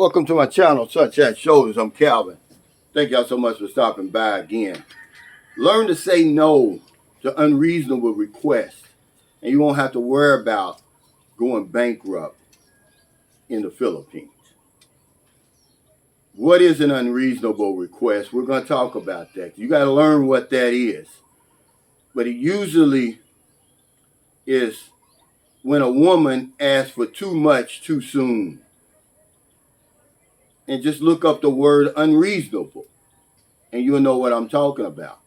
Welcome to my channel, Sunshine Shoulders. I'm Calvin. Thank y'all so much for stopping by again. Learn to say no to unreasonable requests, and you won't have to worry about going bankrupt in the Philippines. What is an unreasonable request? We're going to talk about that. You got to learn what that is. But it usually is when a woman asks for too much too soon. And just look up the word unreasonable, and you'll know what I'm talking about.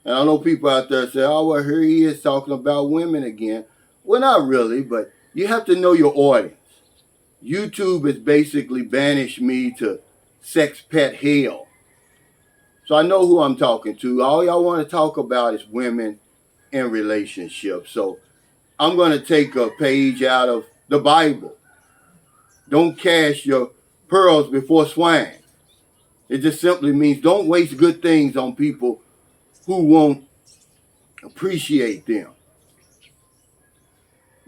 And I know people out there say, oh, well, here he is talking about women again. Well, not really, but you have to know your audience. YouTube has basically banished me to sex pet hell. So I know who I'm talking to. All y'all want to talk about is women and relationships. So I'm going to take a page out of the Bible. Don't cast your pearls before swine. It just simply means don't waste good things on people who won't appreciate them.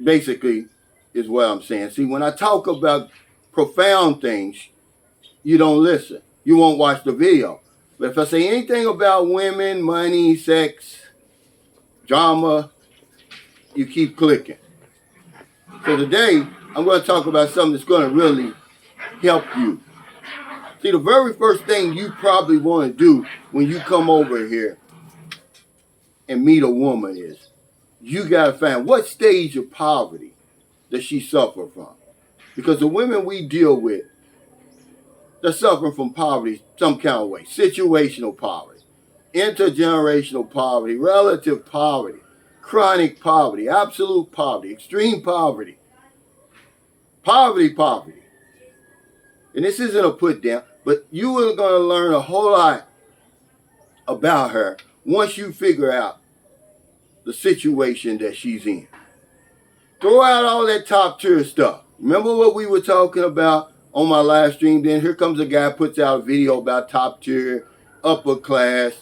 Basically is what I'm saying. See, when I talk about profound things, you don't listen. You won't watch the video. But if I say anything about women, money, sex, drama, you keep clicking. So today, I'm going to talk about something that's going to really help you. See, the very first thing you probably want to do when you come over here and meet a woman is you got to find what stage of poverty does she suffer from. Because the women we deal with, they're suffering from poverty some kind of way. Situational poverty, intergenerational poverty, relative poverty, chronic poverty, absolute poverty, extreme poverty, poverty. And this isn't a put down, but you are going to learn a whole lot about her once you figure out the situation that she's in. Throw out all that top tier stuff. Remember what we were talking about on my live stream? Then here comes a guy, puts out a video about top tier, upper class.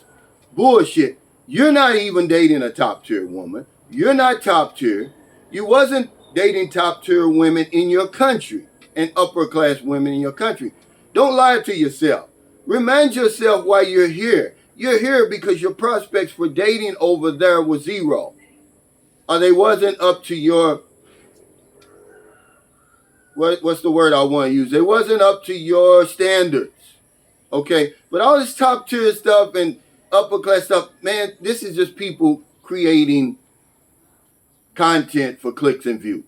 Bullshit. You're not even dating a top tier woman. You're not top tier. You wasn't dating top tier women in your country and upper class women in your country. Don't lie to yourself. Remind yourself why you're here. You're here because your prospects for dating over there was zero. Or they wasn't up to your, what's the word I want to use? They wasn't up to your standards. Okay? But all this top tier stuff and upper class stuff, man, this is just people creating content for clicks and views.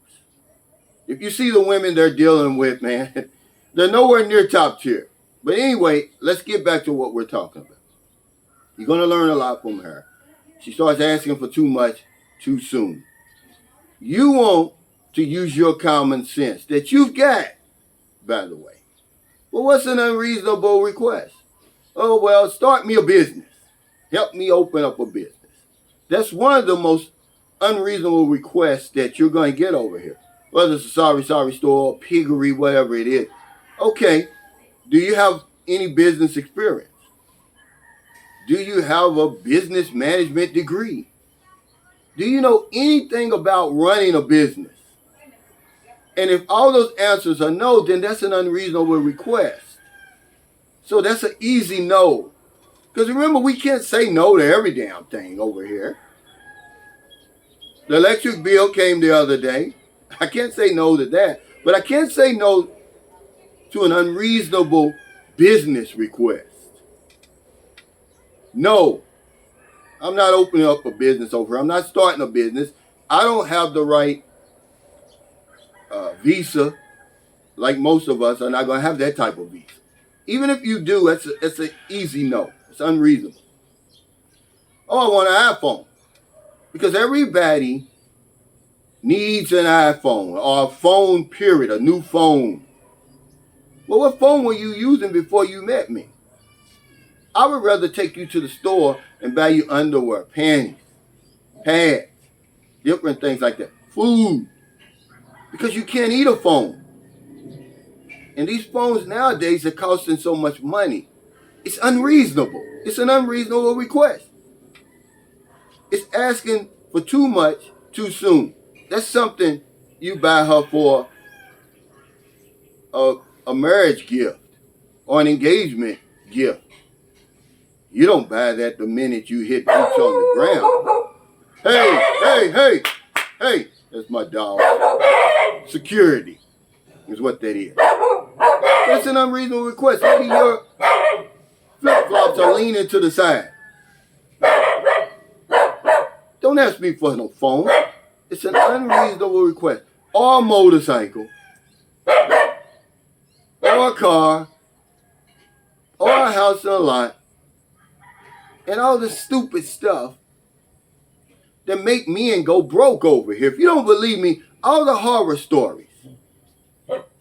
If you see the women they're dealing with, man, they're nowhere near top tier. But anyway, let's get back to what we're talking about. You're going to learn a lot from her. She starts asking for too much too soon. You want to use your common sense that you've got, by the way. Well, what's an unreasonable request? Oh, well, start me a business. Help me open up a business. That's one of the most unreasonable requests that you're going to get over here. Whether it's a sorry store, piggery, whatever it is. Okay, do you have any business experience? Do you have a business management degree? Do you know anything about running a business? And if all those answers are no, then that's an unreasonable request. So that's an easy no. Because remember, we can't say no to every damn thing over here. The electric bill came the other day. I can't say no to that. But I can't say no to an unreasonable business request. No, I'm not opening up a business over here. I'm not starting a business. I don't have the right visa, like most of us are not going to have that type of visa. Even if you do, it's an easy no. It's unreasonable. Oh, I want an iPhone. Because everybody needs an iPhone or a phone, period, a new phone. Well, what phone were you using before you met me? I would rather take you to the store and buy you underwear, panties, pads, different things like that. Food. Because you can't eat a phone. And these phones nowadays are costing so much money. It's unreasonable. It's an unreasonable request. It's asking for too much too soon. That's something you buy her for a marriage gift or an engagement gift. You don't buy that the minute you hit boots on the ground. Hey, that's my dog. Security is what that is. That's an unreasonable request. Maybe your flip-flops are leaning to the side. Don't ask me for no phone. It's an unreasonable request. Or a motorcycle. Or a car. Or a house and a lot. And all this stupid stuff that make men go broke over here. If you don't believe me, all the horror stories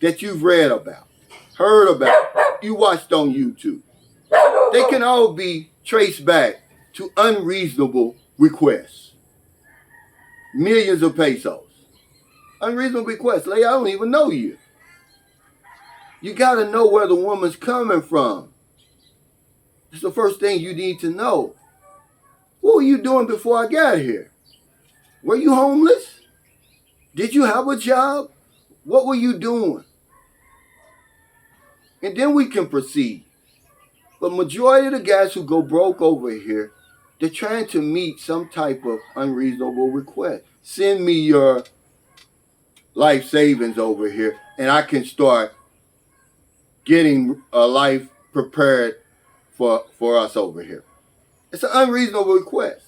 that you've read about, heard about, you watched on YouTube, they can all be traced back to unreasonable requests. Millions of pesos. Unreasonable requests. Lady, I don't even know you. You got to know where the woman's coming from. It's the first thing you need to know. What were you doing before I got here? Were you homeless? Did you have a job? What were you doing? And then we can proceed. But majority of the guys who go broke over here, they're trying to meet some type of unreasonable request. Send me your life savings over here, and I can start getting a life prepared for us over here. It's an unreasonable request.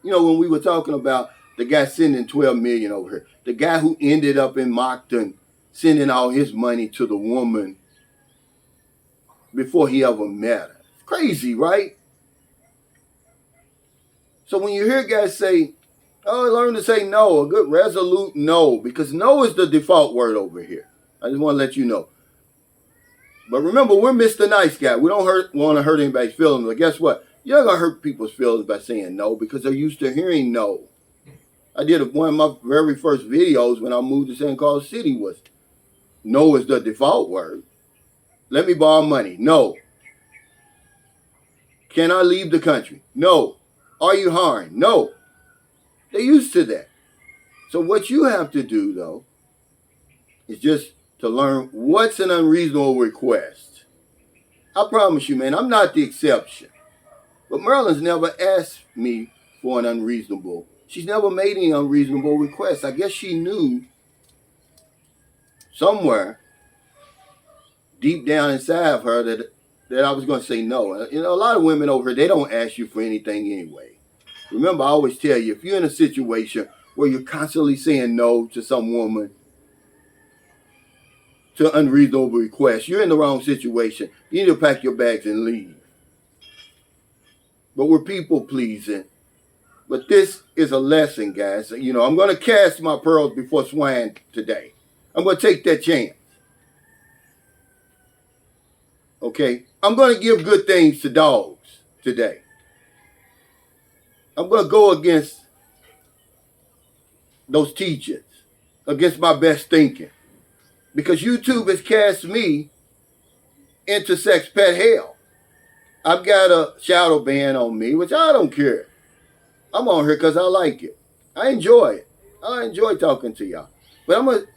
You know, when we were talking about the guy sending $12 million over here, the guy who ended up in Moncton sending all his money to the woman before he ever met her. It's crazy, right? So when you hear guys say, oh, learn to say no, a good resolute no, because no is the default word over here. I just want to let you know. But remember, we're Mr. Nice Guy. We don't want to hurt anybody's feelings. But guess what? You're not going to hurt people's feelings by saying no because they're used to hearing no. I did one of my very first videos when I moved to St. Carl City was no is the default word. Let me borrow money. No. Can I leave the country? No. Are you hiring? No. They're used to that. So what you have to do, though, is just to learn what's an unreasonable request. I promise you, man, I'm not the exception. But Marilyn's never asked me for an unreasonable. She's never made any unreasonable requests. I guess she knew somewhere deep down inside of her that I was going to say no. You know, a lot of women over here, they don't ask you for anything anyway. Remember, I always tell you, if you're in a situation where you're constantly saying no to some woman, to unreasonable requests, you're in the wrong situation. You need to pack your bags and leave. But we're people pleasing. But this is a lesson, guys. You know, I'm going to cast my pearls before swine today. I'm going to take that chance. Okay? I'm going to give good things to dogs today. I'm going to go against those teachings, against my best thinking. Because YouTube has cast me into sex pet hell. I've got a shadow ban on me, which I don't care. I'm on here because I like it. I enjoy it. I enjoy talking to y'all. But I'm going to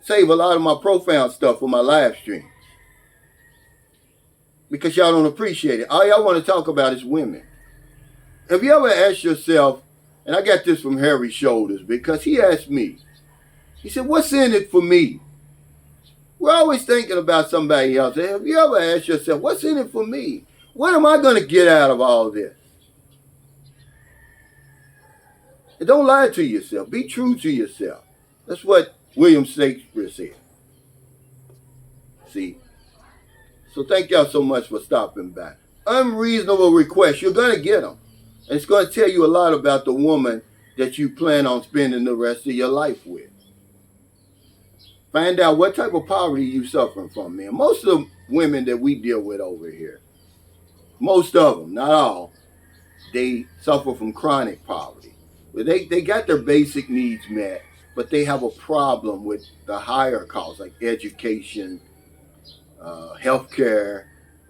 save a lot of my profound stuff for my live streams. Because y'all don't appreciate it. All y'all want to talk about is women. Have you ever asked yourself, and I got this from Harry's Shoulders, because he asked me, he said, what's in it for me? We're always thinking about somebody else. Have you ever asked yourself, what's in it for me? What am I going to get out of all this? And don't lie to yourself. Be true to yourself. That's what William Shakespeare said. See? So thank y'all so much for stopping by. Unreasonable requests. You're going to get them. And it's going to tell you a lot about the woman that you plan on spending the rest of your life with. Find out what type of poverty you're suffering from, man. Most of the women that we deal with over here, most of them, not all, they suffer from chronic poverty. They got their basic needs met, but they have a problem with the higher costs like education, healthcare,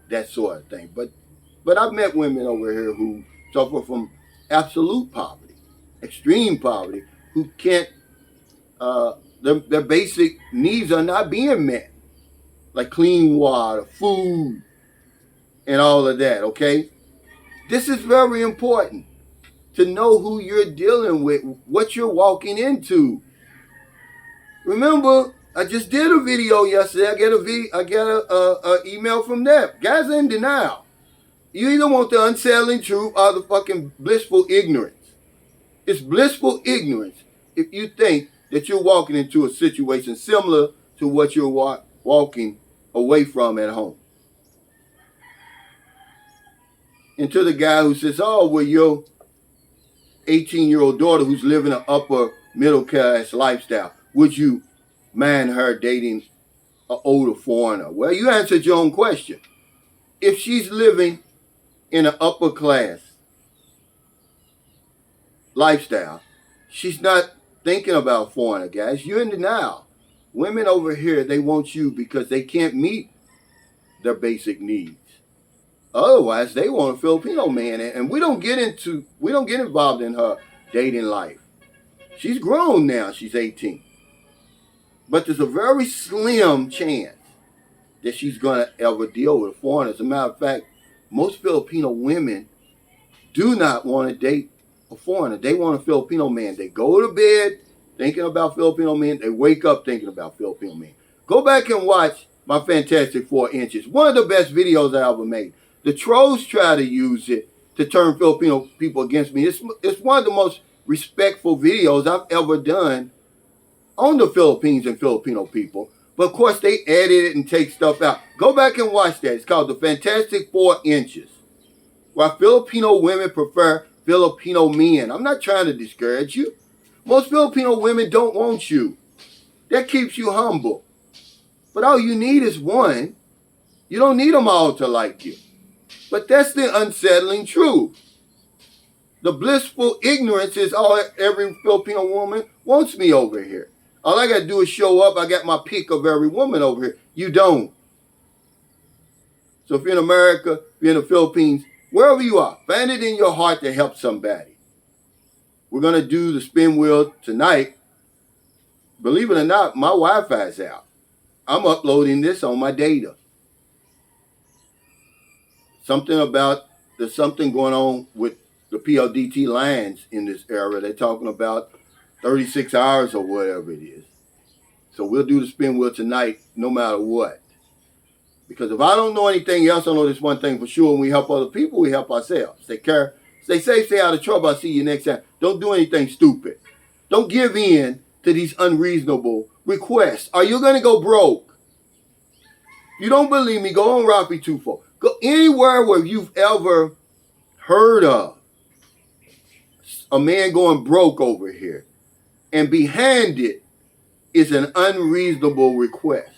that sort of thing. But I've met women over here who suffer from absolute poverty, extreme poverty, who can't, their basic needs are not being met. like clean water, food, and all of that, okay? This is very important to know who you're dealing with, what you're walking into. Remember, I just did a video yesterday. I get a email from them. Guys are in denial. You either want the unsettling truth or the fucking blissful ignorance. It's blissful ignorance if you think that you're walking into a situation similar to what you're walking away from at home. And to the guy who says, oh, well, your 18-year-old daughter who's living an upper middle class lifestyle, would you mind her dating an older foreigner? Well, you answered your own question. If she's living in an upper class lifestyle, she's not thinking about foreigner guys. You're in denial. Women over here, they want you because they can't meet their basic needs. Otherwise, they want a Filipino man, and we don't get involved in her dating life. She's grown now. She's 18. But there's a very slim chance that she's going to ever deal with a foreigner. As a matter of fact, most Filipino women do not want to date a foreigner. They want a Filipino man. They go to bed thinking about Filipino men. They wake up thinking about Filipino men. Go back and watch my Fantastic 4 Inches. One of the best videos I ever made. The trolls try to use it to turn Filipino people against me. It's one of the most respectful videos I've ever done on the Philippines and Filipino people. But of course, they edit it and take stuff out. Go back and watch that. It's called The Fantastic 4 Inches. Why Filipino women prefer Filipino men. I'm not trying to discourage you. Most Filipino women don't want you. That keeps you humble. But all you need is one. You don't need them all to like you. But that's the unsettling truth. The blissful ignorance is every Filipino woman wants me over here. All I got to do is show up. I got my pick of every woman over here. You don't. So if you're in America, if you're in the Philippines, wherever you are, find it in your heart to help somebody. We're going to do the spin wheel tonight. Believe it or not, my Wi-Fi is out. I'm uploading this on my data. There's something going on with the PLDT lines in this era. They're talking about 36 hours or whatever it is. So we'll do the spin wheel tonight no matter what. Because if I don't know anything else, I know this one thing for sure. When we help other people, we help ourselves. Take care. Stay safe, stay out of trouble. I'll see you next time. Don't do anything stupid. Don't give in to these unreasonable requests. Are you going to go broke? If you don't believe me, go on Rafi Tufo. Go anywhere where you've ever heard of a man going broke over here. And behind it is an unreasonable request.